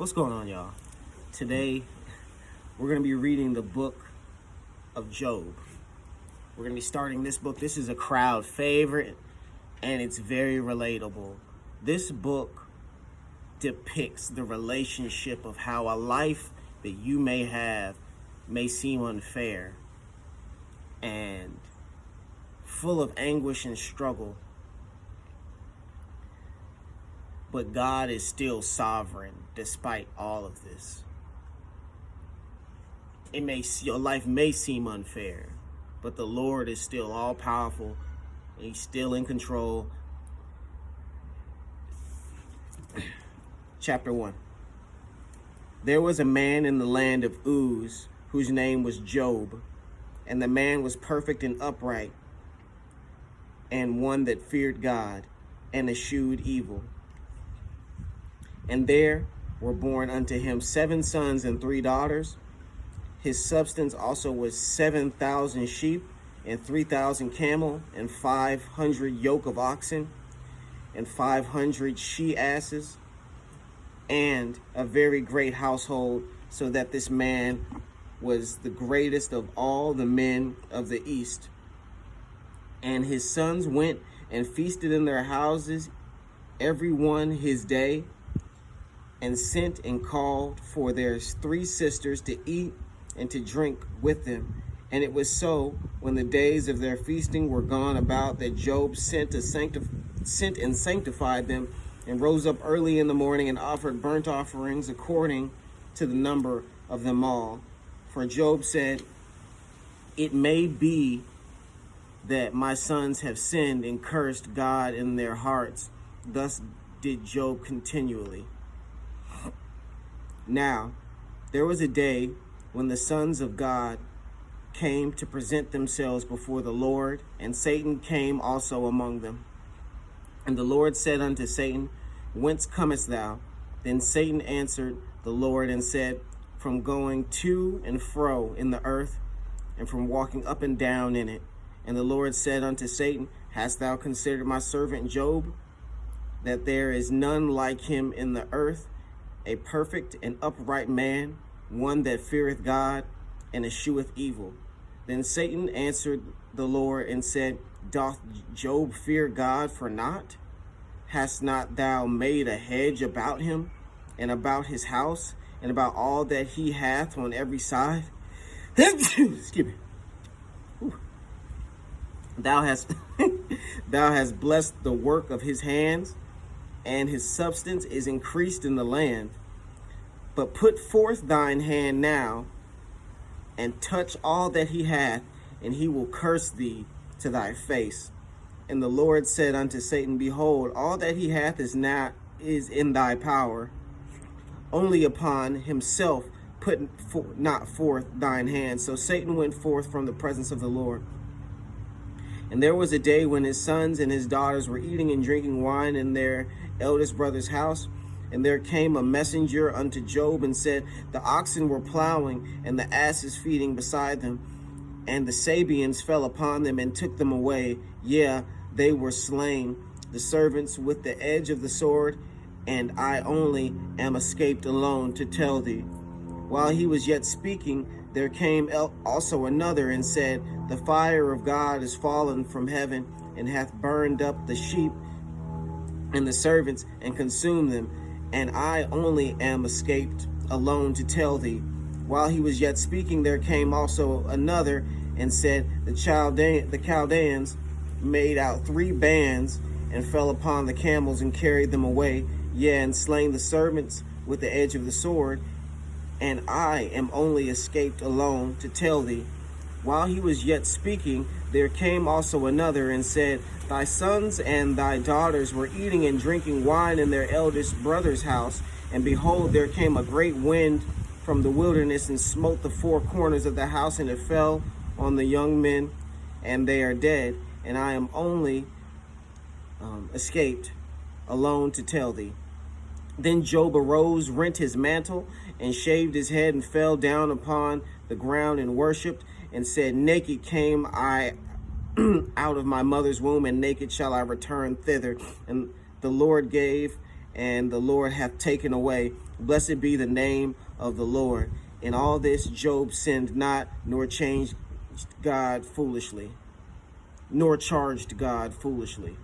What's going on, y'all? Today, we're going to be reading the book of Job. We're going to be starting this book. This is a crowd favorite, and it's very relatable. This book depicts the relationship of how a life that you may have may seem unfair and full of anguish and struggle. But God is still sovereign despite all of this. Your life may seem unfair, but the Lord is still all powerful. And He's still in control. Chapter 1. There was a man in the land of Uz whose name was Job, and the man was perfect and upright, and one that feared God and eschewed evil. And there were born unto him 7 sons and 3 daughters. His substance also was 7,000 sheep, and 3,000 camel, and 500 yoke of oxen, and 500 she-asses, and a very great household, so that this man was the greatest of all the men of the east. And his sons went and feasted in their houses, every one his day, and sent and called for their 3 sisters to eat and to drink with them. And it was so, when the days of their feasting were gone about, that Job sent and sanctified them, and rose up early in the morning and offered burnt offerings according to the number of them all. For Job said, "It may be that my sons have sinned and cursed God in their hearts." Thus did Job continually. Now, there was a day when the sons of God came to present themselves before the Lord, and Satan came also among them. And the Lord said unto Satan, "Whence comest thou?" Then Satan answered the Lord and said, "From going to and fro in the earth, and from walking up and down in it." And the Lord said unto Satan, "Hast thou considered my servant Job, that there is none like him in the earth, a perfect and upright man, one that feareth God and escheweth evil?" Then Satan answered the Lord and said, "Doth Job fear God for naught? Hast not thou made a hedge about him, and about his house, and about all that he hath on every side?" Excuse me. Thou hast thou hast blessed the work of his hands, and his substance is increased in the land. But put forth thine hand now, and touch all that he hath, and he will curse thee to thy face. And the Lord said unto Satan, "Behold, all that he hath is in thy power. Only upon himself put not forth thine hand." So Satan went forth from the presence of the Lord. And there was a day when his sons and his daughters were eating and drinking wine in their eldest brother's house. And there came a messenger unto Job and said, "The oxen were plowing, and the asses feeding beside them. And the Sabeans fell upon them and took them away. Yea, they were slain, the servants with the edge of the sword, and I only am escaped alone to tell thee." While he was yet speaking, there came also another and said, "The fire of God is fallen from heaven, and hath burned up the sheep and the servants, and consumed them. And I only am escaped alone to tell thee." While he was yet speaking, there came also another and said, The Chaldeans made out 3 bands, and fell upon the camels and carried them away, yea, and slain the servants with the edge of the sword. And I am only escaped alone to tell thee. While he was yet speaking, there came also another and said, Thy sons and thy daughters were eating and drinking wine in their eldest brother's house, and behold, there came a great wind from the wilderness and smote the 4 corners of the house, and it fell on the young men, and they are dead. And I am only escaped alone to tell thee. Then Job arose, rent his mantle, and shaved his head, and fell down upon the ground and worshipped, and said, Naked came I out of my mother's womb, and naked shall I return thither. And the Lord gave, and the Lord hath taken away. Blessed be the name of the Lord. In all this Job sinned not, nor changed God foolishly, nor charged God foolishly.